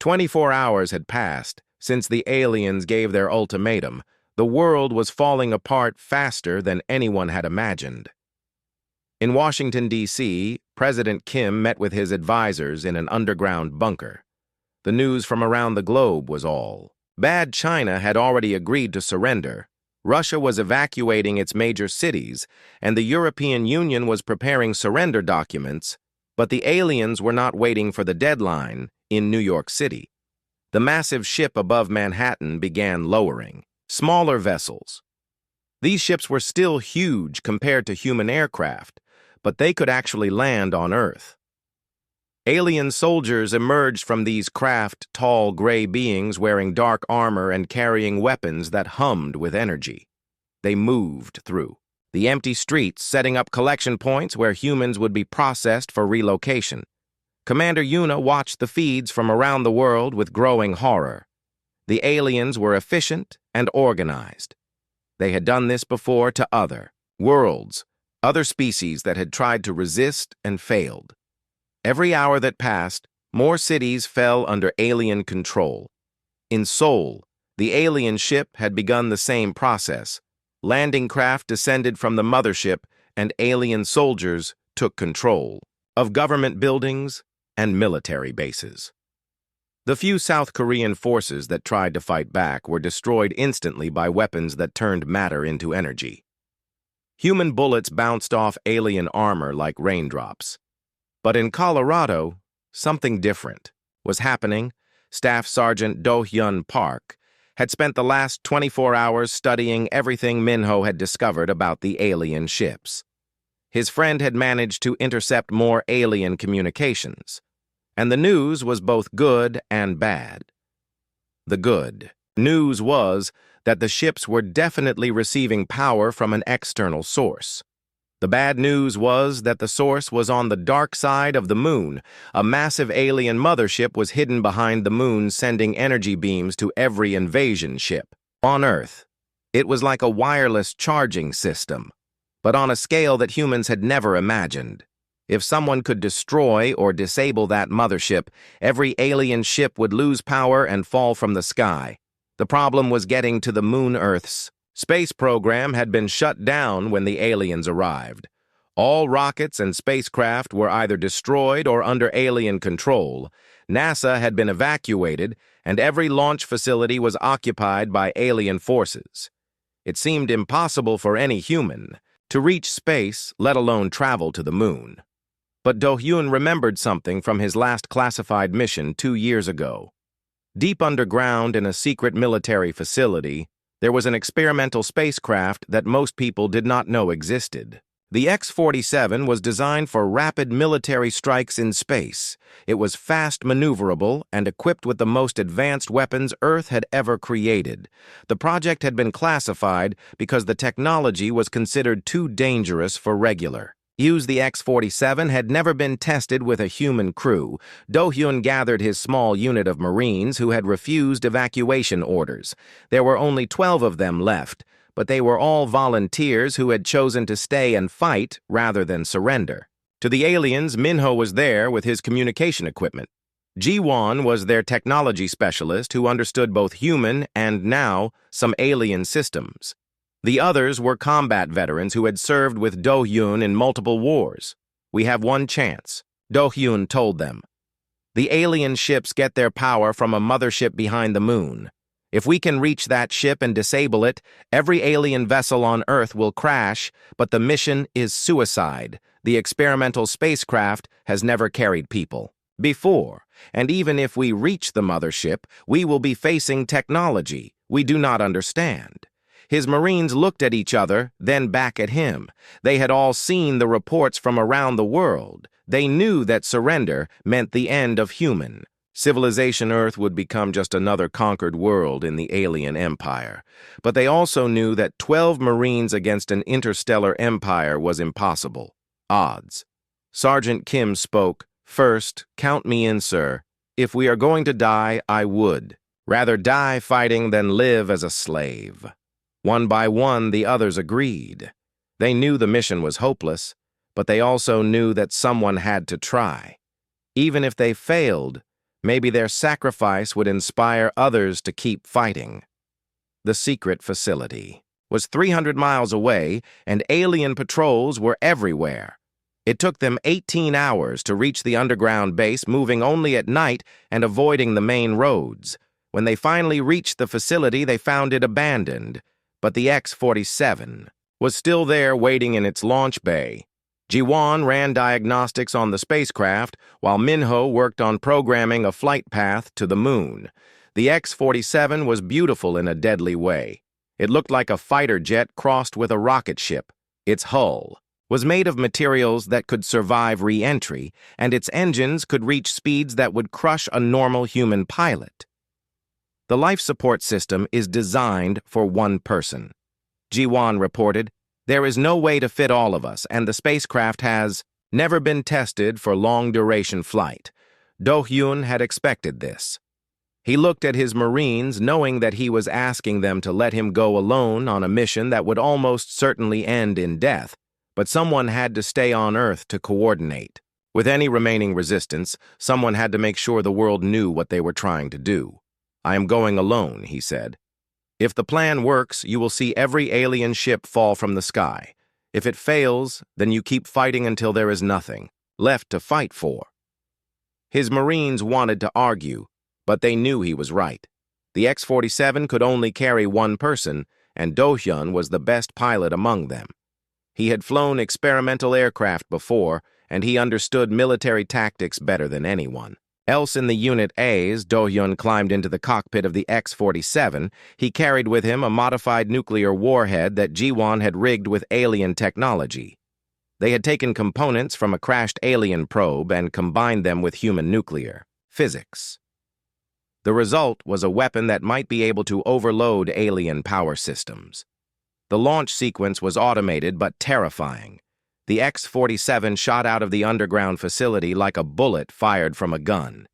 24 hours had passed since the aliens gave their ultimatum. The world was falling apart faster than anyone had imagined. In Washington, D.C., President Kim met with his advisors in an underground bunker. The news from around the globe was all bad. China had already agreed to surrender. Russia was evacuating its major cities, and the European Union was preparing surrender documents, but the aliens were not waiting for the deadline in New York City. The massive ship above Manhattan began lowering. Smaller vessels. These ships were still huge compared to human aircraft, but they could actually land on Earth. Alien soldiers emerged from these craft, tall gray beings wearing dark armor and carrying weapons that hummed with energy. They moved through the empty streets, setting up collection points where humans would be processed for relocation. Commander Yuna watched the feeds from around the world with growing horror. The aliens were efficient and organized. They had done this before to other worlds, other species that had tried to resist and failed. Every hour that passed, more cities fell under alien control. In Seoul, the alien ship had begun the same process. Landing craft descended from the mothership, and alien soldiers took control of government buildings and military bases. The few South Korean forces that tried to fight back were destroyed instantly by weapons that turned matter into energy. Human bullets bounced off alien armor like raindrops. But in Colorado, something different was happening. Staff Sergeant Do-hyun Park had spent the last 24 hours studying everything Minho had discovered about the alien ships. His friend had managed to intercept more alien communications, and the news was both good and bad. The good news was that the ships were definitely receiving power from an external source. The bad news was that the source was on the dark side of the moon. A massive alien mothership was hidden behind the moon, sending energy beams to every invasion ship. On Earth, it was like a wireless charging system, but on a scale that humans had never imagined. If someone could destroy or disable that mothership, every alien ship would lose power and fall from the sky. The problem was getting to the moon. Earth's space program had been shut down when the aliens arrived. All rockets and spacecraft were either destroyed or under alien control. NASA had been evacuated, and every launch facility was occupied by alien forces. It seemed impossible for any human to reach space, let alone travel to the moon. But Do-hyun remembered something from his last classified mission 2 years ago. Deep underground in a secret military facility, there was an experimental spacecraft that most people did not know existed. The X-47 was designed for rapid military strikes in space. It was fast maneuverable and equipped with the most advanced weapons Earth had ever created. The project had been classified because the technology was considered too dangerous for regular use. The X-47 had never been tested with a human crew. Do-hyun gathered his small unit of Marines who had refused evacuation orders. There were only 12 of them left, but they were all volunteers who had chosen to stay and fight rather than surrender. To the aliens, Minho was there with his communication equipment. Ji-won was their technology specialist who understood both human and, now, some alien systems. The others were combat veterans who had served with Do-hyun in multiple wars. "We have one chance," Do-hyun told them. "The alien ships get their power from a mothership behind the moon. If we can reach that ship and disable it, every alien vessel on Earth will crash, but the mission is suicide. The experimental spacecraft has never carried people before, and even if we reach the mothership, we will be facing technology we do not understand." His Marines looked at each other, then back at him. They had all seen the reports from around the world. They knew that surrender meant the end of human civilization. Earth would become just another conquered world in the alien empire. But they also knew that 12 Marines against an interstellar empire was impossible. Odds. Sergeant Kim spoke. "First, count me in, sir. If we are going to die, I would rather die fighting than live as a slave." One by one, the others agreed. They knew the mission was hopeless, but they also knew that someone had to try. Even if they failed, Maybe their sacrifice would inspire others to keep fighting. The secret facility was 300 miles away, and alien patrols were everywhere. It took them 18 hours to reach the underground base, moving only at night and avoiding the main roads. When they finally reached the facility, they found it abandoned, but the X-47 was still there waiting in its launch bay. Ji-won ran diagnostics on the spacecraft, while Minho worked on programming a flight path to the moon. The X-47 was beautiful in a deadly way. It looked like a fighter jet crossed with a rocket ship. Its hull was made of materials that could survive re-entry, and its engines could reach speeds that would crush a normal human pilot. The life support system is designed for one person. Ji-won reported, "There is no way to fit all of us, and the spacecraft has never been tested for long-duration flight." Do-hyun had expected this. He looked at his Marines, knowing that he was asking them to let him go alone on a mission that would almost certainly end in death, but someone had to stay on Earth to coordinate. With any remaining resistance, someone had to make sure the world knew what they were trying to do. "I am going alone," he said. "If the plan works, you will see every alien ship fall from the sky. If it fails, then you keep fighting until there is nothing left to fight for." His Marines wanted to argue, but they knew he was right. The X-47 could only carry one person, and Do-hyun was the best pilot among them. He had flown experimental aircraft before, and he understood military tactics better than anyone. Else in the Unit A's, Do-hyun climbed into the cockpit of the X-47. He carried with him a modified nuclear warhead that Ji-won had rigged with alien technology. They had taken components from a crashed alien probe and combined them with human nuclear physics. The result was a weapon that might be able to overload alien power systems. The launch sequence was automated but terrifying. The X-47 shot out of the underground facility like a bullet fired from a gun.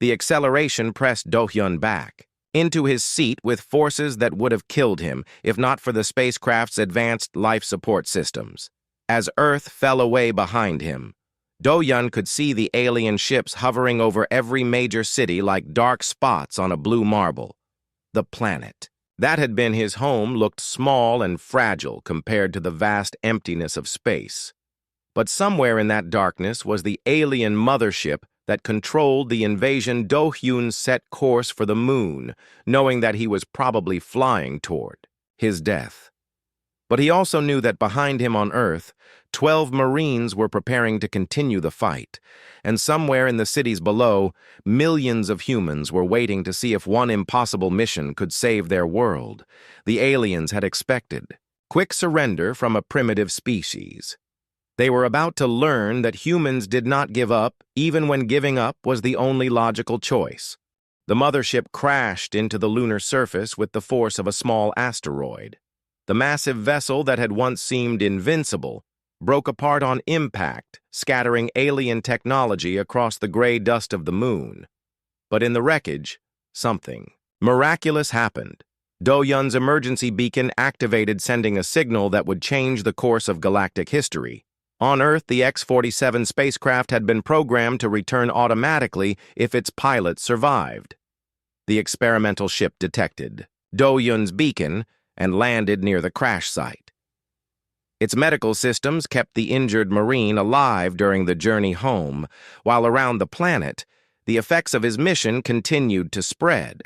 The acceleration pressed Do-hyun back into his seat with forces that would have killed him if not for the spacecraft's advanced life support systems. As Earth fell away behind him, Do-hyun could see the alien ships hovering over every major city like dark spots on a blue marble. The planet that had been his home looked small and fragile compared to the vast emptiness of space. But somewhere in that darkness was the alien mothership that controlled the invasion. Do-hyun set course for the moon, knowing that he was probably flying toward his death. But he also knew that behind him on Earth, 12 Marines were preparing to continue the fight, and somewhere in the cities below, millions of humans were waiting to see if one impossible mission could save their world. The aliens had expected quick surrender from a primitive species. They were about to learn that humans did not give up, even when giving up was the only logical choice. The mothership crashed into the lunar surface with the force of a small asteroid. The massive vessel that had once seemed invincible broke apart on impact, scattering alien technology across the gray dust of the moon. But in the wreckage, something miraculous happened. Do-hyun's emergency beacon activated, sending a signal that would change the course of galactic history. On Earth, the X-47 spacecraft had been programmed to return automatically if its pilot survived. The experimental ship detected Do-hyun's beacon and landed near the crash site. Its medical systems kept the injured Marine alive during the journey home, while around the planet, the effects of his mission continued to spread.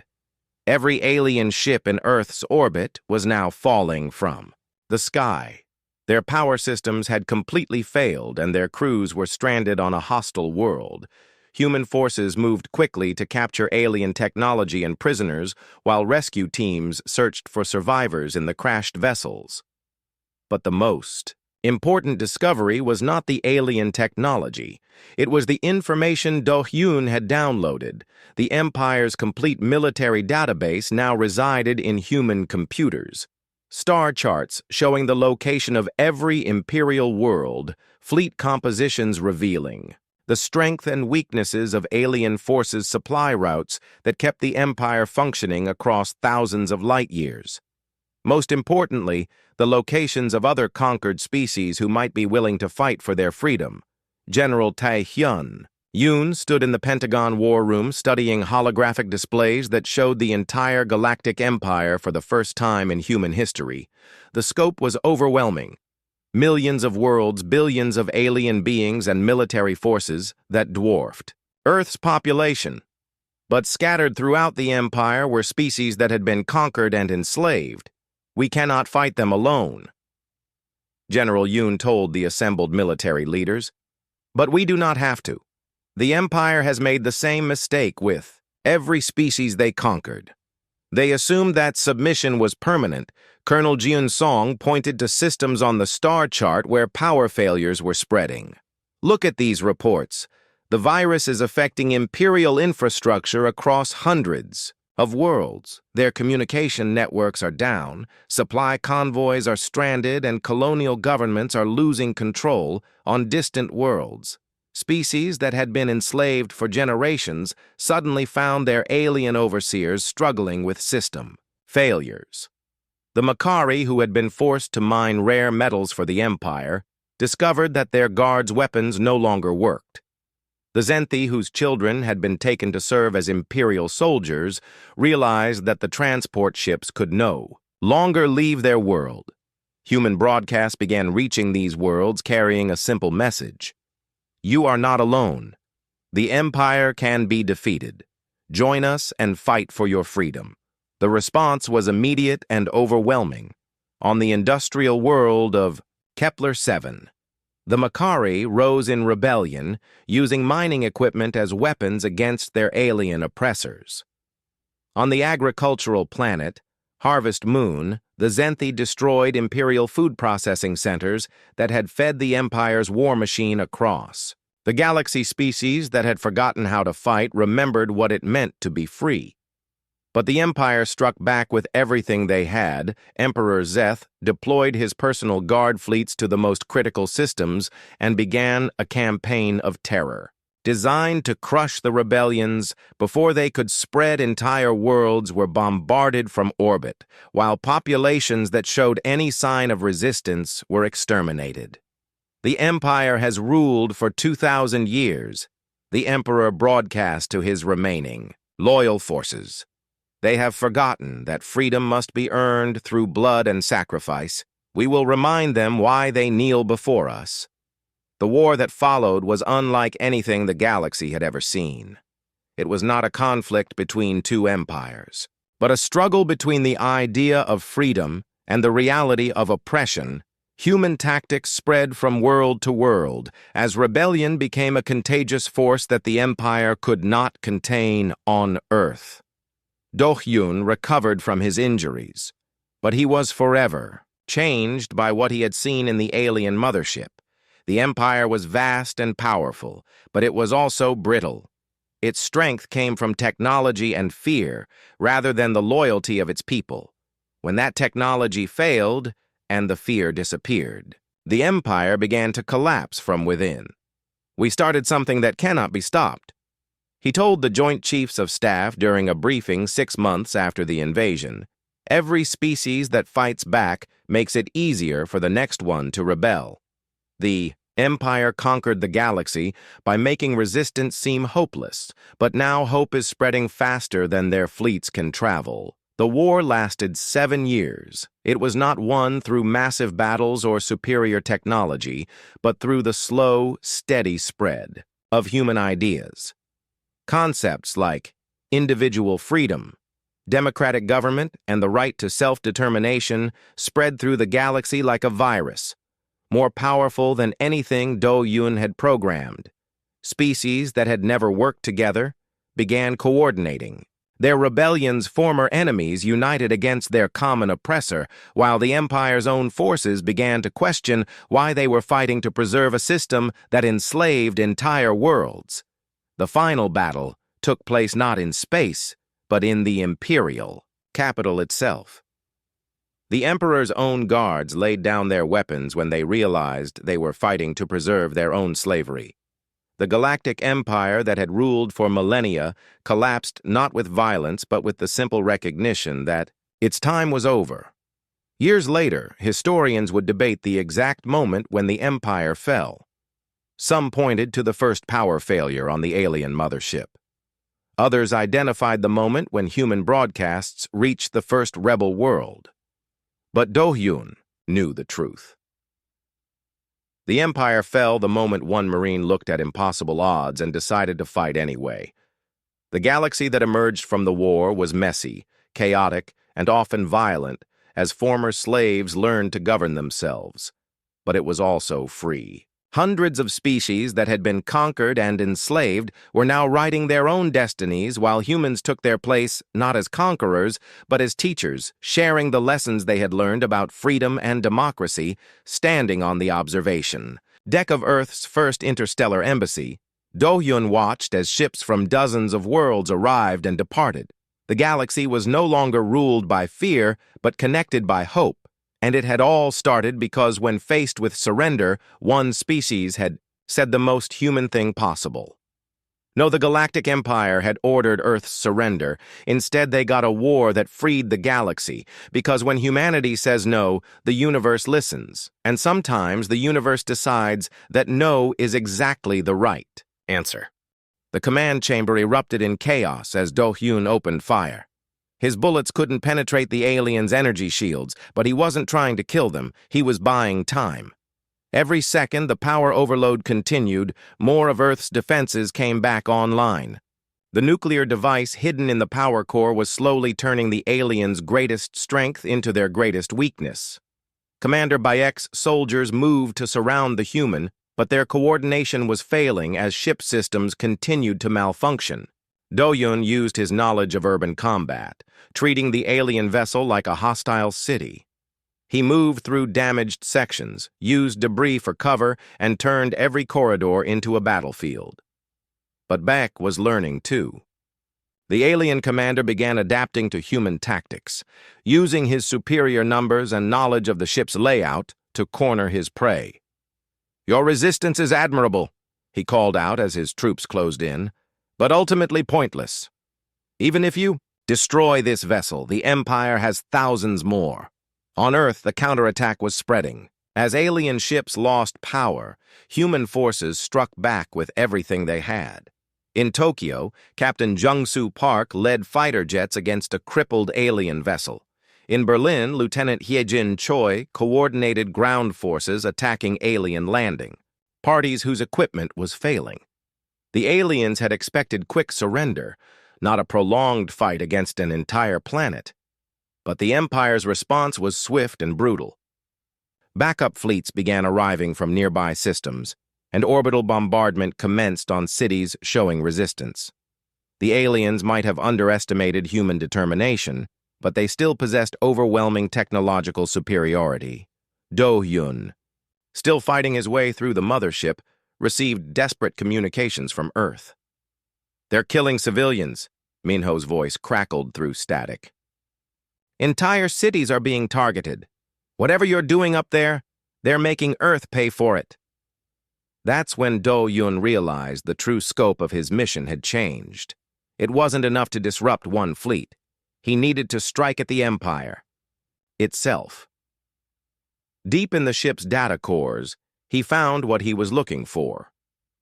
Every alien ship in Earth's orbit was now falling from the sky. Their power systems had completely failed, and their crews were stranded on a hostile world. Human forces moved quickly to capture alien technology and prisoners, while rescue teams searched for survivors in the crashed vessels. But the most important discovery was not the alien technology. It was the information Do-hyun had downloaded. The Empire's complete military database now resided in human computers. Star charts showing the location of every Imperial world, fleet compositions revealing the strength and weaknesses of alien forces' supply routes that kept the Empire functioning across thousands of light years. Most importantly, the locations of other conquered species who might be willing to fight for their freedom. General Tae-hyun Yoon stood in the Pentagon war room studying holographic displays that showed the entire Galactic Empire for the first time in human history. The scope was overwhelming. Millions of worlds, billions of alien beings, and military forces that dwarfed Earth's population. But scattered throughout the empire were species that had been conquered and enslaved. We cannot fight them alone, General Yoon told the assembled military leaders. But we do not have to. The empire has made the same mistake with every species they conquered. They assumed that submission was permanent. Colonel Jeon Song pointed to systems on the star chart where power failures were spreading. Look at these reports. The virus is affecting imperial infrastructure across hundreds of worlds. Their communication networks are down, supply convoys are stranded, and colonial governments are losing control on distant worlds. Species that had been enslaved for generations suddenly found their alien overseers struggling with system failures. The Makari, who had been forced to mine rare metals for the Empire, discovered that their guards' weapons no longer worked. The Zenthi, whose children had been taken to serve as Imperial soldiers, realized that the transport ships could no longer leave their world. Human broadcasts began reaching these worlds carrying a simple message. You are not alone. The Empire can be defeated. Join us and fight for your freedom. The response was immediate and overwhelming. On the industrial world of Kepler-7, the Makari rose in rebellion, using mining equipment as weapons against their alien oppressors. On the agricultural planet, Harvest Moon, the Zenthi destroyed Imperial food processing centers that had fed the Empire's war machine across. The galaxy species that had forgotten how to fight remembered what it meant to be free. But the Empire struck back with everything they had. Emperor Zeth deployed his personal guard fleets to the most critical systems and began a campaign of terror. Designed to crush the rebellions before they could spread, entire worlds were bombarded from orbit, while populations that showed any sign of resistance were exterminated. The Empire has ruled for 2,000 years, the Emperor broadcast to his remaining loyal forces. They have forgotten that freedom must be earned through blood and sacrifice. We will remind them why they kneel before us. The war that followed was unlike anything the galaxy had ever seen. It was not a conflict between two empires, but a struggle between the idea of freedom and the reality of oppression. Human tactics spread from world to world as rebellion became a contagious force that the Empire could not contain on Earth. Do-hyun recovered from his injuries, but he was forever changed by what he had seen in the alien mothership. The Empire was vast and powerful, but it was also brittle. Its strength came from technology and fear rather than the loyalty of its people. When that technology failed and the fear disappeared, the Empire began to collapse from within. We started something that cannot be stopped, he told the Joint Chiefs of Staff during a briefing 6 months after the invasion. Every species that fights back makes it easier for the next one to rebel. The Empire conquered the galaxy by making resistance seem hopeless, but now hope is spreading faster than their fleets can travel. The war lasted 7 years. It was not won through massive battles or superior technology, but through the slow, steady spread of human ideas. Concepts like individual freedom, democratic government, and the right to self-determination spread through the galaxy like a virus, more powerful than anything Do-hyun had programmed. Species that had never worked together began coordinating. Their rebellion's former enemies united against their common oppressor, while the Empire's own forces began to question why they were fighting to preserve a system that enslaved entire worlds. The final battle took place not in space, but in the Imperial capital itself. The Emperor's own guards laid down their weapons when they realized they were fighting to preserve their own slavery. The Galactic Empire that had ruled for millennia collapsed not with violence but with the simple recognition that its time was over. Years later, historians would debate the exact moment when the Empire fell. Some pointed to the first power failure on the alien mothership. Others identified the moment when human broadcasts reached the first rebel world. But Do-hyun knew the truth. The Empire fell the moment one Marine looked at impossible odds and decided to fight anyway. The galaxy that emerged from the war was messy, chaotic, and often violent as former slaves learned to govern themselves. But it was also free. Hundreds of species that had been conquered and enslaved were now writing their own destinies while humans took their place not as conquerors, but as teachers, sharing the lessons they had learned about freedom and democracy, standing on the observation deck of Earth's first interstellar embassy. Do-hyun watched as ships from dozens of worlds arrived and departed. The galaxy was no longer ruled by fear, but connected by hope. And it had all started because when faced with surrender, one species had said the most human thing possible. No, the Galactic Empire had ordered Earth's surrender. Instead, they got a war that freed the galaxy, because when humanity says no, the universe listens. And sometimes the universe decides that no is exactly the right answer. The command chamber erupted in chaos as Do-hyun opened fire. His bullets couldn't penetrate the aliens' energy shields, but he wasn't trying to kill them. He was buying time. Every second the power overload continued, more of Earth's defenses came back online. The nuclear device hidden in the power core was slowly turning the aliens' greatest strength into their greatest weakness. Commander Bayek's soldiers moved to surround the human, but their coordination was failing as ship systems continued to malfunction. Do-hyun used his knowledge of urban combat, treating the alien vessel like a hostile city. He moved through damaged sections, used debris for cover, and turned every corridor into a battlefield. But Bayek was learning too. The alien commander began adapting to human tactics, using his superior numbers and knowledge of the ship's layout to corner his prey. "Your resistance is admirable," he called out as his troops closed in, "but ultimately pointless. Even if you destroy this vessel, the Empire has thousands more." On Earth, the counterattack was spreading. As alien ships lost power, human forces struck back with everything they had. In Tokyo, Captain Jung-soo Park led fighter jets against a crippled alien vessel. In Berlin, Lieutenant Hyejin Choi coordinated ground forces attacking alien landing, parties whose equipment was failing. The aliens had expected quick surrender, not a prolonged fight against an entire planet. But the Empire's response was swift and brutal. Backup fleets began arriving from nearby systems, and orbital bombardment commenced on cities showing resistance. The aliens might have underestimated human determination, but they still possessed overwhelming technological superiority. Do-hyun, still fighting his way through the mothership, received desperate communications from Earth. "They're killing civilians," Minho's voice crackled through static. "Entire cities are being targeted. Whatever you're doing up there, they're making Earth pay for it." That's when Do-hyun realized the true scope of his mission had changed. It wasn't enough to disrupt one fleet. He needed to strike at the Empire itself. Deep in the ship's data cores, he found what he was looking for: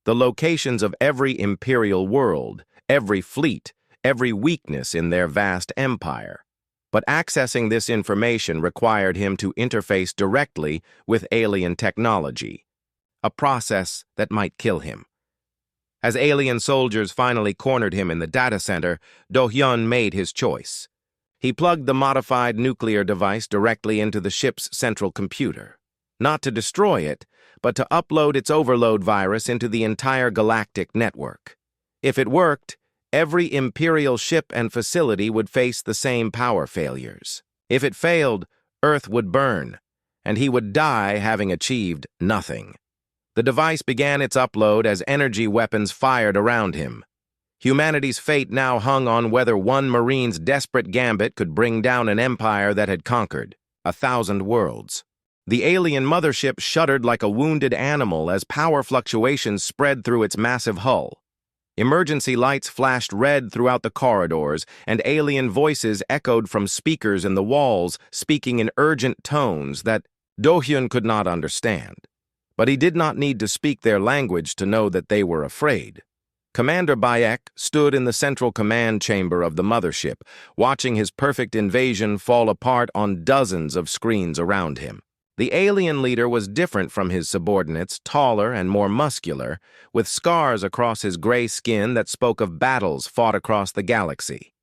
the locations of every imperial world, every fleet, every weakness in their vast empire. But accessing this information required him to interface directly with alien technology, a process that might kill him. As alien soldiers finally cornered him in the data center, Do-hyun made his choice. He plugged the modified nuclear device directly into the ship's central computer, not to destroy it, but to upload its overload virus into the entire galactic network. If it worked, every Imperial ship and facility would face the same power failures. If it failed, Earth would burn, and he would die having achieved nothing. The device began its upload as energy weapons fired around him. Humanity's fate now hung on whether one Marine's desperate gambit could bring down an empire that had conquered 1,000 worlds. The alien mothership shuddered like a wounded animal as power fluctuations spread through its massive hull. Emergency lights flashed red throughout the corridors, and alien voices echoed from speakers in the walls, speaking in urgent tones that Do-hyun could not understand. But he did not need to speak their language to know that they were afraid. Commander Bayek stood in the central command chamber of the mothership, watching his perfect invasion fall apart on dozens of screens around him. The alien leader was different from his subordinates, taller and more muscular, with scars across his gray skin that spoke of battles fought across the galaxy.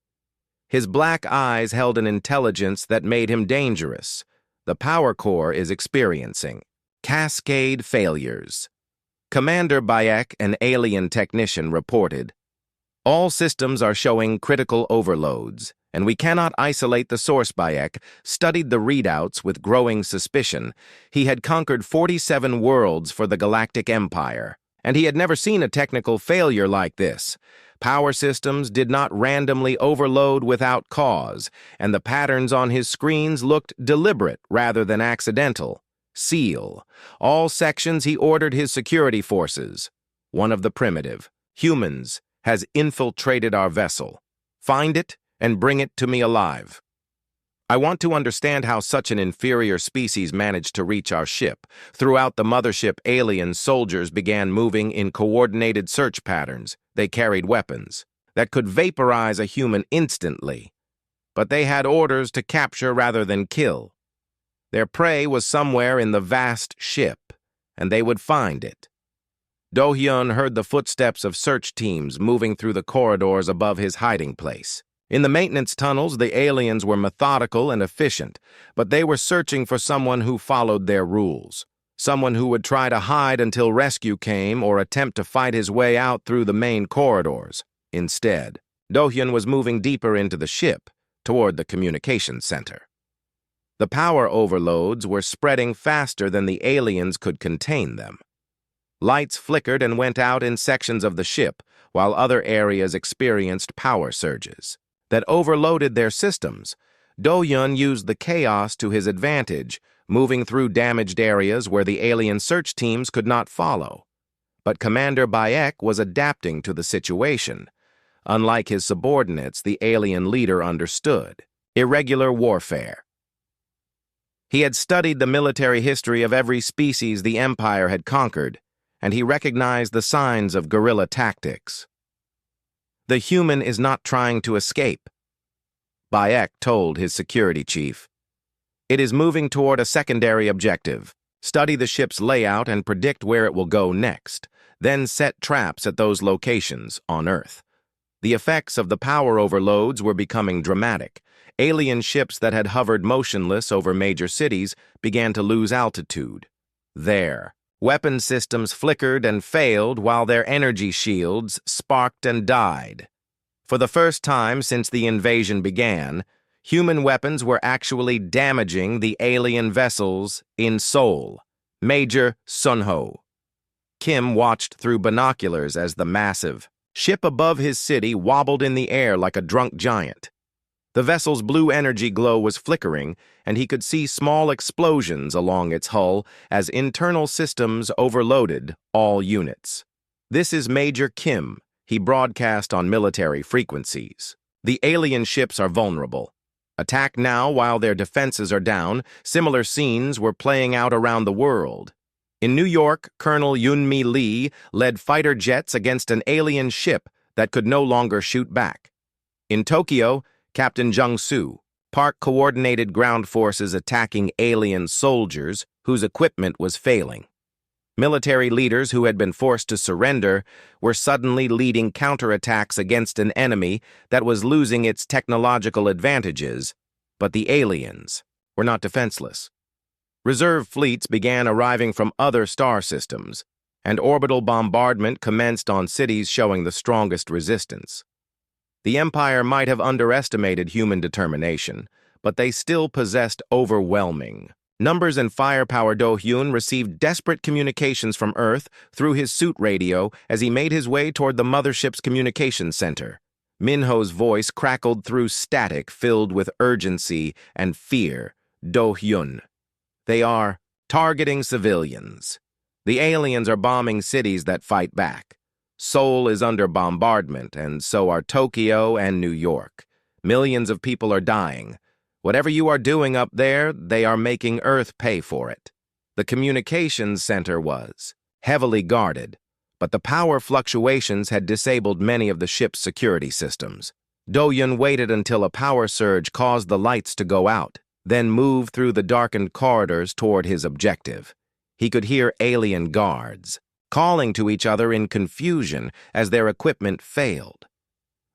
His black eyes held an intelligence that made him dangerous. The power core is experiencing cascade failures. Commander Bayek, an alien technician, reported, "All systems are showing critical overloads, and we cannot isolate the source." Bayek studied the readouts with growing suspicion. He had conquered 47 worlds for the Galactic Empire, and he had never seen a technical failure like this. Power systems did not randomly overload without cause, and the patterns on his screens looked deliberate rather than accidental. Seal. All sections he ordered his security forces. One of the primitive, humans, has infiltrated our vessel. Find it and bring it to me alive. I want to understand how such an inferior species managed to reach our ship. Throughout the mothership, alien soldiers began moving in coordinated search patterns. They carried weapons that could vaporize a human instantly, but they had orders to capture rather than kill. Their prey was somewhere in the vast ship, and they would find it. Do-hyun heard the footsteps of search teams moving through the corridors above his hiding place. In the maintenance tunnels, the aliens were methodical and efficient, but they were searching for someone who followed their rules. Someone who would try to hide until rescue came or attempt to fight his way out through the main corridors. Instead, Do-hyun was moving deeper into the ship, toward the communications center. The power overloads were spreading faster than the aliens could contain them. Lights flickered and went out in sections of the ship, while other areas experienced power surges that overloaded their systems. Do-hyun used the chaos to his advantage, moving through damaged areas where the alien search teams could not follow. But Commander Bayek was adapting to the situation. Unlike his subordinates, the alien leader understood irregular warfare. He had studied the military history of every species the Empire had conquered, and he recognized the signs of guerrilla tactics. The human is not trying to escape, Bayek told his security chief. It is moving toward a secondary objective. Study the ship's layout and predict where it will go next, then set traps at those locations on Earth. The effects of the power overloads were becoming dramatic. Alien ships that had hovered motionless over major cities began to lose altitude. Their weapon systems flickered and failed while their energy shields sparked and died. For the first time since the invasion began, human weapons were actually damaging the alien vessels in Seoul. Major Sunho. Kim watched through binoculars as the massive ship above his city wobbled in the air like a drunk giant. The vessel's blue energy glow was flickering, and he could see small explosions along its hull as internal systems overloaded all units. "This is Major Kim," he broadcast on military frequencies. "The alien ships are vulnerable. Attack now while their defenses are down." Similar scenes were playing out around the world. In New York, Colonel Yoon-mi Lee led fighter jets against an alien ship that could no longer shoot back. In Tokyo, Captain Jung-soo coordinated ground forces attacking alien soldiers whose equipment was failing. Military leaders who had been forced to surrender were suddenly leading counterattacks against an enemy that was losing its technological advantages, but the aliens were not defenseless. Reserve fleets began arriving from other star systems, and orbital bombardment commenced on cities showing the strongest resistance. The Empire might have underestimated human determination, but they still possessed overwhelming numbers and firepower. Do-hyun received desperate communications from Earth through his suit radio as he made his way toward the mothership's communications center. Minho's voice crackled through static filled with urgency and fear. "Do-hyun, they are targeting civilians. The aliens are bombing cities that fight back. Seoul is under bombardment, and so are Tokyo and New York. Millions of people are dying. Whatever you are doing up there, they are making Earth pay for it." The communications center was heavily guarded, but the power fluctuations had disabled many of the ship's security systems. Do-Yun waited until a power surge caused the lights to go out, then moved through the darkened corridors toward his objective. He could hear alien guards calling to each other in confusion as their equipment failed.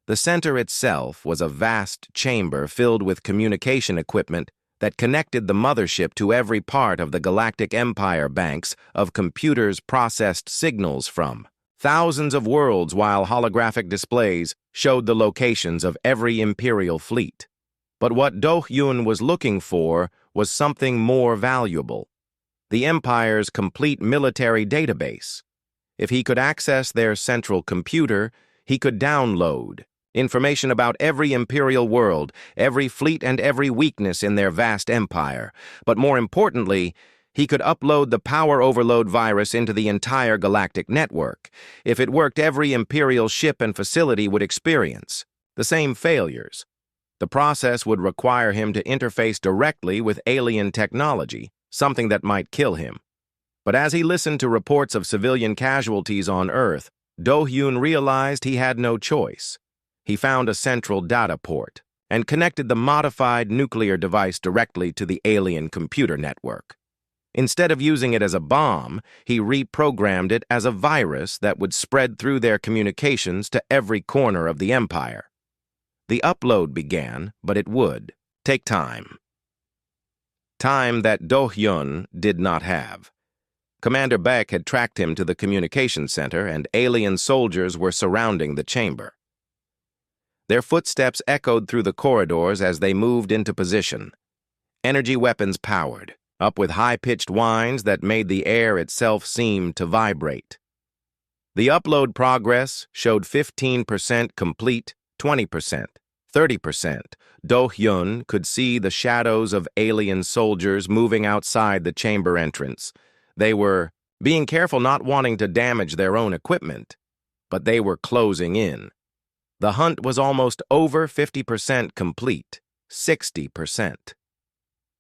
The center itself was a vast chamber filled with communication equipment that connected the mothership to every part of the Galactic Empire banks of computers processed signals from thousands of worlds, while holographic displays showed the locations of every Imperial fleet. But what Do-Hyun was looking for was something more valuable: the Empire's complete military database. If he could access their central computer, he could download information about every Imperial world, every fleet, and every weakness in their vast empire. But more importantly, he could upload the power overload virus into the entire galactic network. If it worked, every Imperial ship and facility would experience the same failures. The process would require him to interface directly with alien technology, something that might kill him. But as he listened to reports of civilian casualties on Earth, Do-Hyun realized he had no choice. He found a central data port and connected the modified nuclear device directly to the alien computer network. Instead of using it as a bomb, he reprogrammed it as a virus that would spread through their communications to every corner of the Empire. The upload began, but it would take time. Time that Do-Hyun did not have. Commander Beck had tracked him to the communications center, and alien soldiers were surrounding the chamber. Their footsteps echoed through the corridors as they moved into position. Energy weapons powered, up with high-pitched whines that made the air itself seem to vibrate. The upload progress showed 15% complete, 20%, 30%. Do-Hyun could see the shadows of alien soldiers moving outside the chamber entrance. They were being careful, not wanting to damage their own equipment, but they were closing in. The hunt was almost over 50% complete, 60%.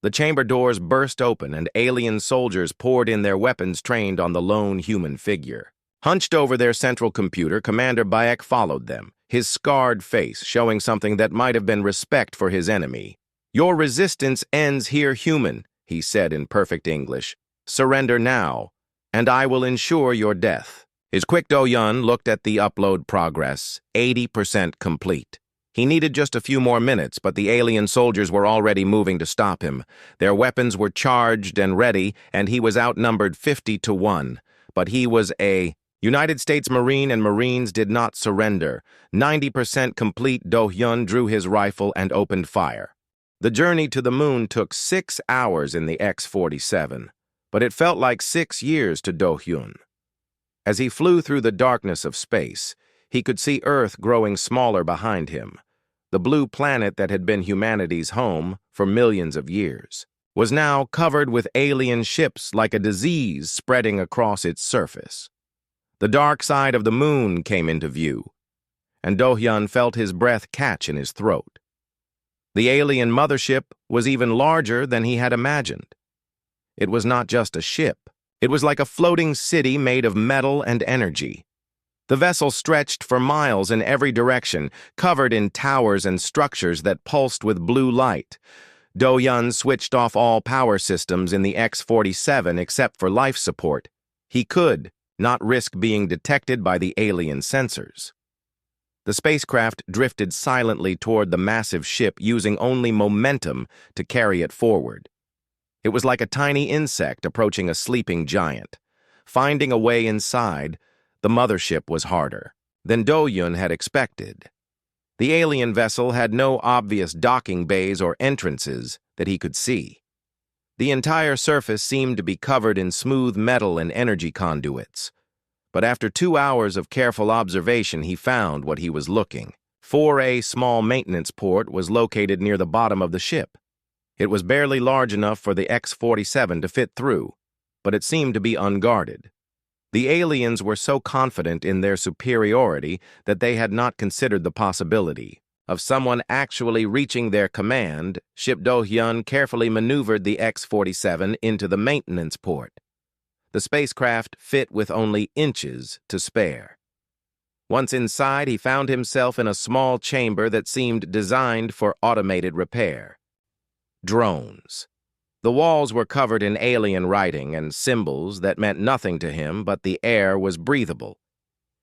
The chamber doors burst open and alien soldiers poured in their weapons trained on the lone human figure. Hunched over their central computer, Commander Bayek followed them, his scarred face showing something that might have been respect for his enemy. "Your resistance ends here, human," he said in perfect English. "Surrender now, and I will ensure your death." His quick Do-Hyun looked at the upload progress, 80% complete. He needed just a few more minutes, but the alien soldiers were already moving to stop him. Their weapons were charged and ready, and he was outnumbered 50-1. But he was a United States Marine, and Marines did not surrender. 90% complete, Do-Hyun drew his rifle and opened fire. The journey to the moon took 6 hours in the X-47, but it felt like 6 years to Do-Hyun. As he flew through the darkness of space, he could see Earth growing smaller behind him. The blue planet that had been humanity's home for millions of years was now covered with alien ships like a disease spreading across its surface. The dark side of the moon came into view, and Do-Hyun felt his breath catch in his throat. The alien mothership was even larger than he had imagined. It was not just a ship. It was like a floating city made of metal and energy. The vessel stretched for miles in every direction, covered in towers and structures that pulsed with blue light. Do-Hyun switched off all power systems in the X-47 except for life support. He could not risk being detected by the alien sensors. The spacecraft drifted silently toward the massive ship, using only momentum to carry it forward. It was like a tiny insect approaching a sleeping giant. Finding a way inside, the mothership was harder than Do-Hyun had expected. The alien vessel had no obvious docking bays or entrances that he could see. The entire surface seemed to be covered in smooth metal and energy conduits. But after 2 hours of careful observation, he found what he was looking for. A small maintenance port was located near the bottom of the ship. It was barely large enough for the X-47 to fit through, but it seemed to be unguarded. The aliens were so confident in their superiority that they had not considered the possibility of someone actually reaching their command, Ship Do-hyun carefully maneuvered the X-47 into the maintenance port. The spacecraft fit with only inches to spare. Once inside, he found himself in a small chamber that seemed designed for automated repair. Drones. The walls were covered in alien writing and symbols that meant nothing to him, but the air was breathable.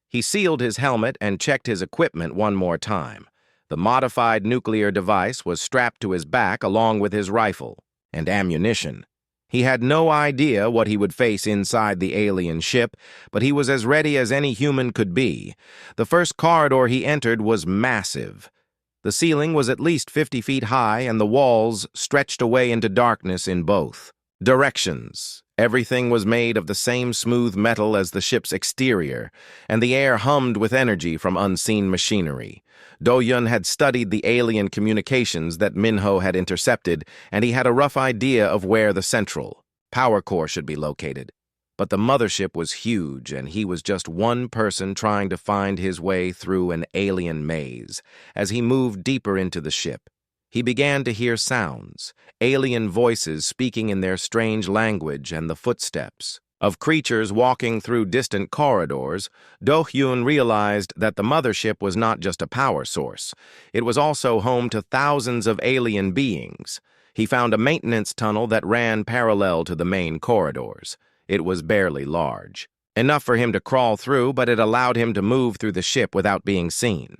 He sealed his helmet and checked his equipment one more time. The modified nuclear device was strapped to his back along with his rifle and ammunition. He had no idea what he would face inside the alien ship, but he was as ready as any human could be. The first corridor he entered was massive. The ceiling was at least 50 feet high, and the walls stretched away into darkness in both directions. Everything was made of the same smooth metal as the ship's exterior, and the air hummed with energy from unseen machinery. Do-hyun had studied the alien communications that Minho had intercepted, and he had a rough idea of where the central power core should be located. But the mothership was huge, and he was just one person trying to find his way through an alien maze. As he moved deeper into the ship, he began to hear sounds, alien voices speaking in their strange language, and the footsteps of creatures walking through distant corridors. Do-hyun realized that the mothership was not just a power source. It was also home to thousands of alien beings. He found a maintenance tunnel that ran parallel to the main corridors. It was barely large, enough for him to crawl through, but it allowed him to move through the ship without being seen.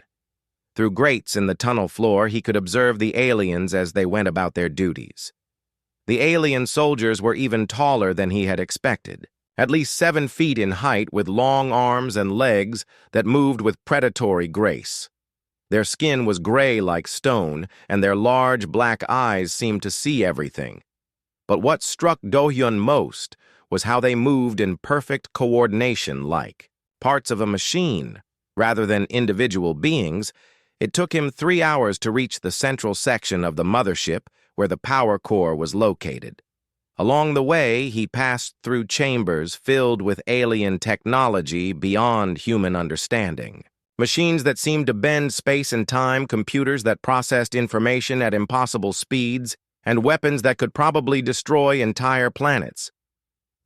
Through grates in the tunnel floor, he could observe the aliens as they went about their duties. The alien soldiers were even taller than he had expected, at least 7 feet in height, with long arms and legs that moved with predatory grace. Their skin was gray like stone, and their large black eyes seemed to see everything. But what struck Do-hyun most was how they moved in perfect coordination, like parts of a machine, rather than individual beings. It took him 3 hours to reach the central section of the mothership where the power core was located. Along the way, he passed through chambers filled with alien technology beyond human understanding. Machines that seemed to bend space and time, computers that processed information at impossible speeds, and weapons that could probably destroy entire planets.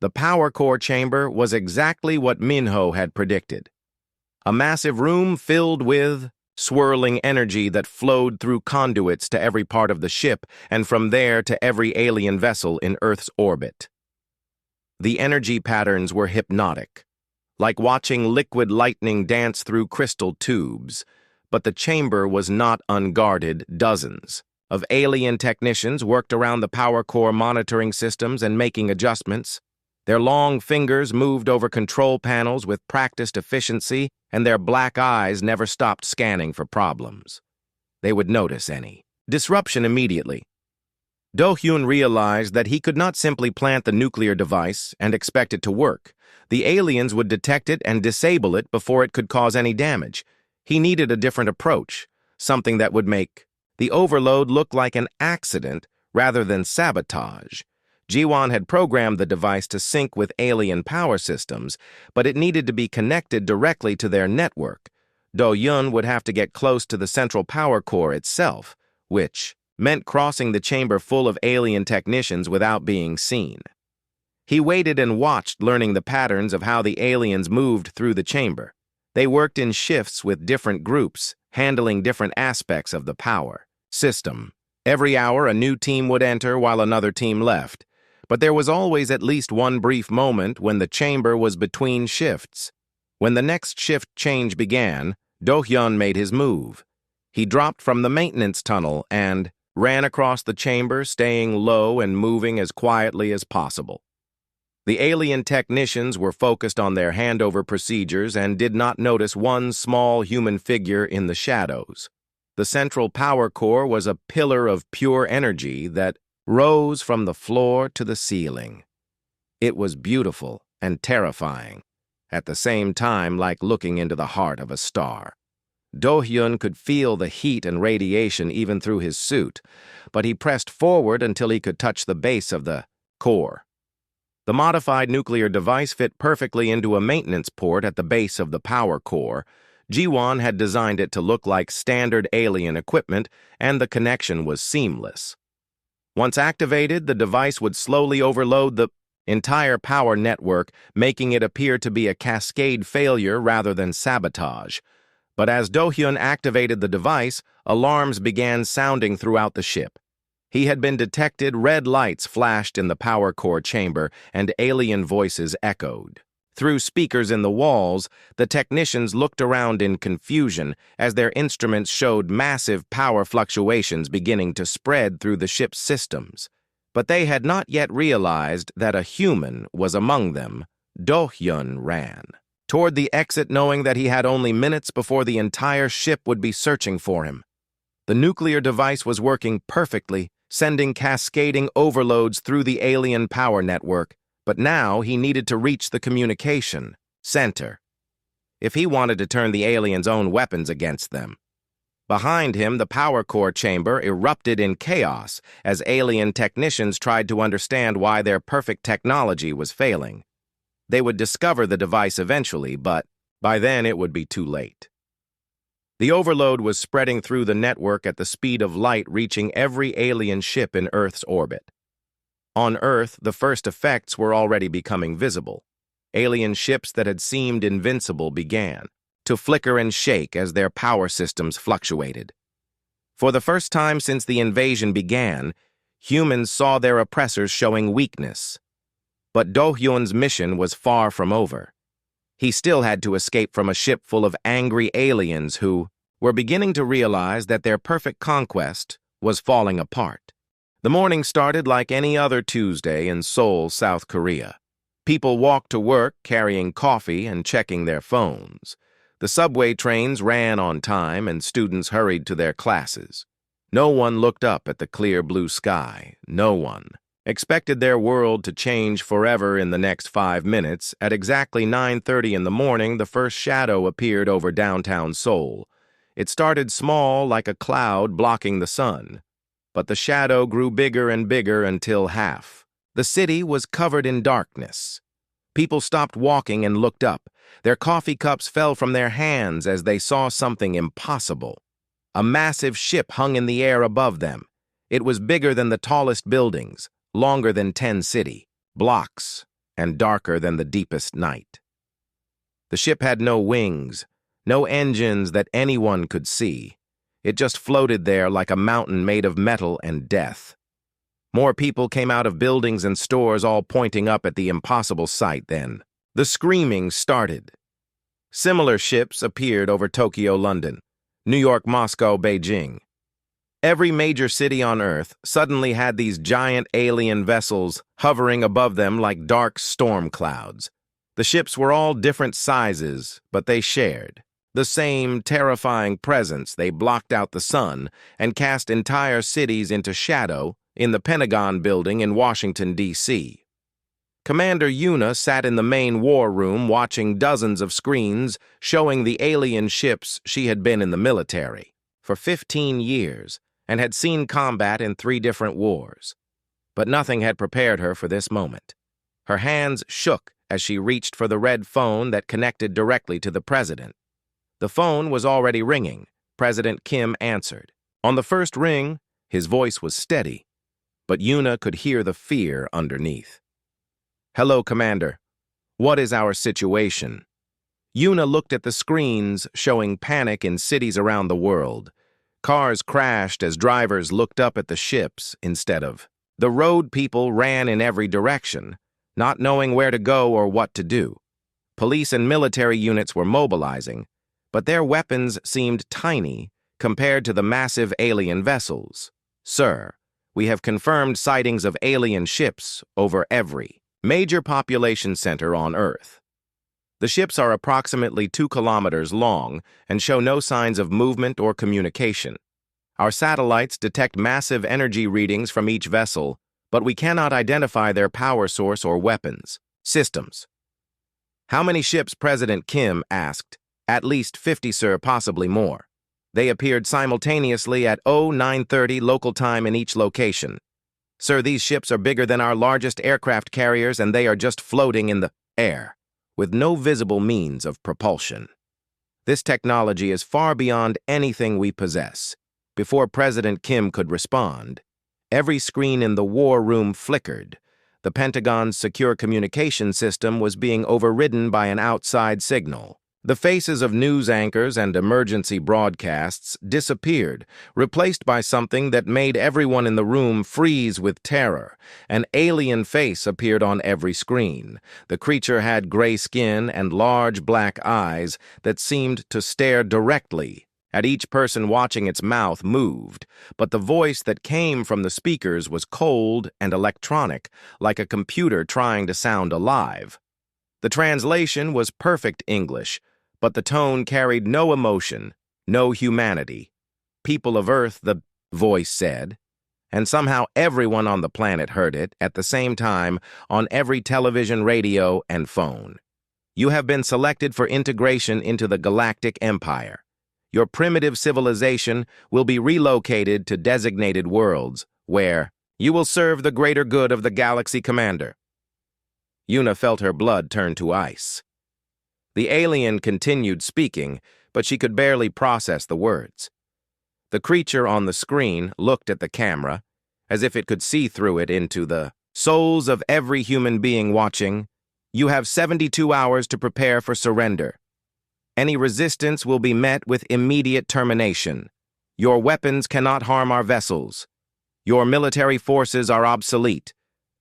The power core chamber was exactly what Minho had predicted. A massive room filled with swirling energy that flowed through conduits to every part of the ship, and from there to every alien vessel in Earth's orbit. The energy patterns were hypnotic, like watching liquid lightning dance through crystal tubes. But the chamber was not unguarded. Dozens of alien technicians worked around the power core monitoring systems and making adjustments. Their long fingers moved over control panels with practiced efficiency, and their black eyes never stopped scanning for problems. They would notice any disruption immediately. Do-hyun realized that he could not simply plant the nuclear device and expect it to work. The aliens would detect it and disable it before it could cause any damage. He needed a different approach, something that would make the overload look like an accident rather than sabotage. Ji-won had programmed the device to sync with alien power systems, but it needed to be connected directly to their network. Do-hyun would have to get close to the central power core itself, which meant crossing the chamber full of alien technicians without being seen. He waited and watched, learning the patterns of how the aliens moved through the chamber. They worked in shifts with different groups, handling different aspects of the power system. Every hour, a new team would enter while another team left. But there was always at least one brief moment when the chamber was between shifts. When the next shift change began, Do-hyun made his move. He dropped from the maintenance tunnel and ran across the chamber, staying low and moving as quietly as possible. The alien technicians were focused on their handover procedures and did not notice one small human figure in the shadows. The central power core was a pillar of pure energy that rose from the floor to the ceiling. It was beautiful and terrifying, at the same time like looking into the heart of a star. Do-hyun could feel the heat and radiation even through his suit, but he pressed forward until he could touch the base of the core. The modified nuclear device fit perfectly into a maintenance port at the base of the power core. Jiwon had designed it to look like standard alien equipment, and the connection was seamless. Once activated, the device would slowly overload the entire power network, making it appear to be a cascade failure rather than sabotage. But as Do-hyun activated the device, alarms began sounding throughout the ship. He had been detected, red lights flashed in the power core chamber, and alien voices echoed. Through speakers in the walls, the technicians looked around in confusion as their instruments showed massive power fluctuations beginning to spread through the ship's systems. But they had not yet realized that a human was among them. Do-hyun ran toward the exit, knowing that he had only minutes before the entire ship would be searching for him. The nuclear device was working perfectly, sending cascading overloads through the alien power network, but now he needed to reach the communication center if he wanted to turn the aliens' own weapons against them. Behind him, the power core chamber erupted in chaos as alien technicians tried to understand why their perfect technology was failing. They would discover the device eventually, but by then it would be too late. The overload was spreading through the network at the speed of light, reaching every alien ship in Earth's orbit. On Earth, the first effects were already becoming visible. Alien ships that had seemed invincible began to flicker and shake as their power systems fluctuated. For the first time since the invasion began, humans saw their oppressors showing weakness. But Do-hyun's mission was far from over. He still had to escape from a ship full of angry aliens who were beginning to realize that their perfect conquest was falling apart. The morning started like any other Tuesday in Seoul, South Korea. People walked to work carrying coffee and checking their phones. The subway trains ran on time and students hurried to their classes. No one looked up at the clear blue sky. No one expected their world to change forever in the next 5 minutes. At exactly 9:30 in the morning, the first shadow appeared over downtown Seoul. It started small like a cloud blocking the sun, but the shadow grew bigger and bigger until half. The city was covered in darkness. People stopped walking and looked up. Their coffee cups fell from their hands as they saw something impossible. A massive ship hung in the air above them. It was bigger than the tallest buildings, longer than 10 city blocks, and darker than the deepest night. The ship had no wings, no engines that anyone could see. It just floated there like a mountain made of metal and death. More people came out of buildings and stores, all pointing up at the impossible sight. Then the screaming started. Similar ships appeared over Tokyo, London, New York, Moscow, Beijing. Every major city on Earth suddenly had these giant alien vessels hovering above them like dark storm clouds. The ships were all different sizes, but they shared the same terrifying presence. They blocked out the sun and cast entire cities into shadow in the Pentagon building in Washington, D.C. Commander Yuna sat in the main war room watching dozens of screens showing the alien ships. She had been in the military for 15 years and had seen combat in 3 different wars. But nothing had prepared her for this moment. Her hands shook as she reached for the red phone that connected directly to the president. The phone was already ringing. President Kim answered. On the first ring, his voice was steady, but Yuna could hear the fear underneath. "Hello, Commander. What is our situation?" Yuna looked at the screens showing panic in cities around the world. Cars crashed as drivers looked up at the ships instead of. The road people ran in every direction, not knowing where to go or what to do. Police and military units were mobilizing, but their weapons seemed tiny compared to the massive alien vessels. "Sir, we have confirmed sightings of alien ships over every major population center on Earth. The ships are approximately 2 kilometers long and show no signs of movement or communication. Our satellites detect massive energy readings from each vessel, but we cannot identify their power source or weapons systems." "How many ships?" President Kim asked. "At least 50, sir, possibly more. They appeared simultaneously at 09:30 local time in each location. Sir, these ships are bigger than our largest aircraft carriers, and they are just floating in the air with no visible means of propulsion." This technology is far beyond anything we possess. Before President Kim could respond, every screen in the war room flickered. The Pentagon's secure communication system was being overridden by an outside signal. The faces of news anchors and emergency broadcasts disappeared, replaced by something that made everyone in the room freeze with terror. An alien face appeared on every screen. The creature had gray skin and large black eyes that seemed to stare directly at each person watching. Its mouth moved, but the voice that came from the speakers was cold and electronic, like a computer trying to sound alive. The translation was perfect English, but the tone carried no emotion, no humanity. "People of Earth," the voice said, and somehow everyone on the planet heard it at the same time on every television, radio, and phone. "You have been selected for integration into the Galactic Empire. Your primitive civilization will be relocated to designated worlds where you will serve the greater good of the galaxy, Commander." Yuna felt her blood turn to ice. The alien continued speaking, but she could barely process the words. The creature on the screen looked at the camera, as if it could see through it into the souls of every human being watching. "You have 72 hours to prepare for surrender. Any resistance will be met with immediate termination. Your weapons cannot harm our vessels. Your military forces are obsolete.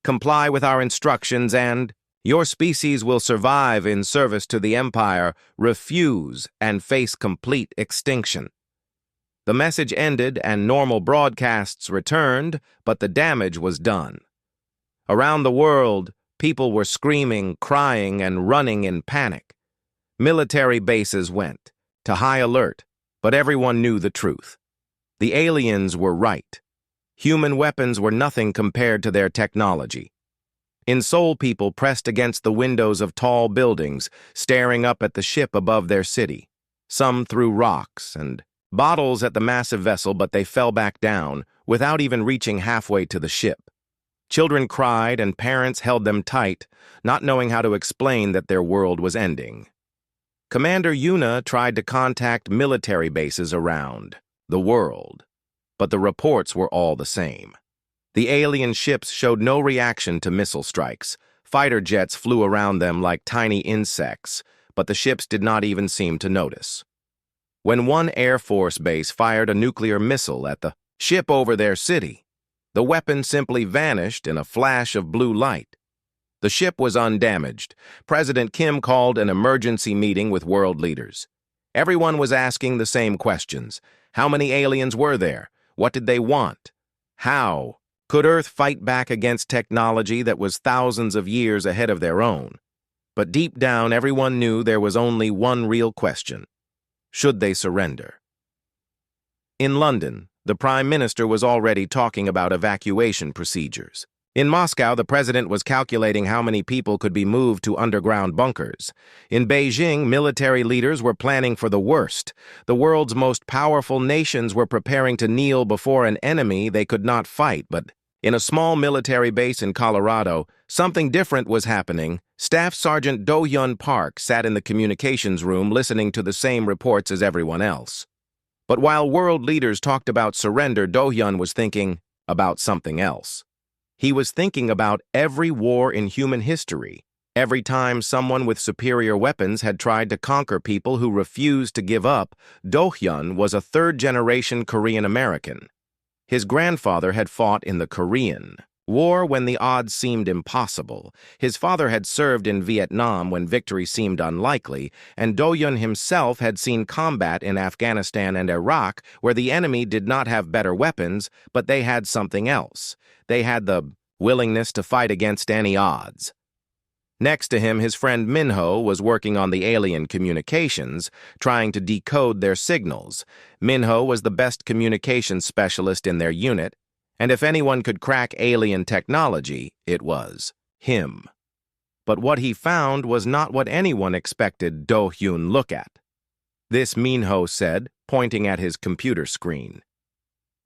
Comply with our instructions and your species will survive in service to the Empire, refuse, and face complete extinction." The message ended and normal broadcasts returned, but the damage was done. Around the world, people were screaming, crying, and running in panic. Military bases went to high alert, but everyone knew the truth. The aliens were right. Human weapons were nothing compared to their technology. In Seoul, people pressed against the windows of tall buildings, staring up at the ship above their city. Some threw rocks and bottles at the massive vessel, but they fell back down without even reaching halfway to the ship. Children cried and parents held them tight, not knowing how to explain that their world was ending. Commander Yuna tried to contact military bases around the world, but the reports were all the same. The alien ships showed no reaction to missile strikes. Fighter jets flew around them like tiny insects, but the ships did not even seem to notice. When one Air Force base fired a nuclear missile at the ship over their city, the weapon simply vanished in a flash of blue light. The ship was undamaged. President Kim called an emergency meeting with world leaders. Everyone was asking the same questions. How many aliens were there? What did they want? How could Earth fight back against technology that was thousands of years ahead of their own? But deep down, everyone knew there was only one real question. Should they surrender? In London, the Prime Minister was already talking about evacuation procedures. In Moscow, the president was calculating how many people could be moved to underground bunkers. In Beijing, military leaders were planning for the worst. The world's most powerful nations were preparing to kneel before an enemy they could not fight. But in a small military base in Colorado, something different was happening. Staff Sergeant Do-hyun Park sat in the communications room listening to the same reports as everyone else. But while world leaders talked about surrender, Do-hyun was thinking about something else. He was thinking about every war in human history, every time someone with superior weapons had tried to conquer people who refused to give up. Do-hyun was a third-generation Korean American. His grandfather had fought in the Korean War when the odds seemed impossible. His father had served in Vietnam when victory seemed unlikely, and Do-hyun himself had seen combat in Afghanistan and Iraq where the enemy did not have better weapons, but they had something else. They had the willingness to fight against any odds. Next to him, his friend Minho was working on the alien communications, trying to decode their signals. Minho was the best communications specialist in their unit, and if anyone could crack alien technology, it was him. But what he found was not what anyone expected Do-hyun look at. This, Minho said, pointing at his computer screen.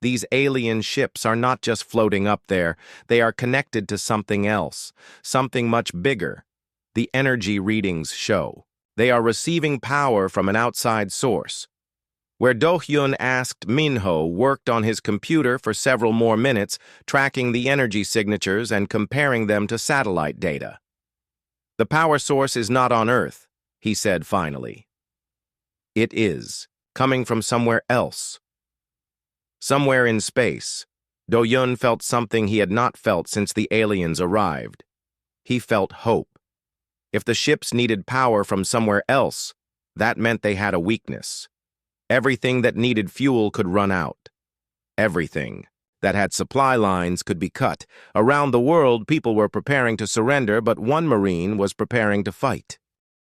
These alien ships are not just floating up there, they are connected to something else, something much bigger. The energy readings show. They are receiving power from an outside source. Where Do-hyun asked Minho worked on his computer for several more minutes, tracking the energy signatures and comparing them to satellite data. The power source is not on Earth, he said finally. It is, coming from somewhere else. Somewhere in space, Do-hyun felt something he had not felt since the aliens arrived. He felt hope. If the ships needed power from somewhere else, that meant they had a weakness. Everything that needed fuel could run out. Everything that had supply lines could be cut. Around the world, people were preparing to surrender, but one Marine was preparing to fight.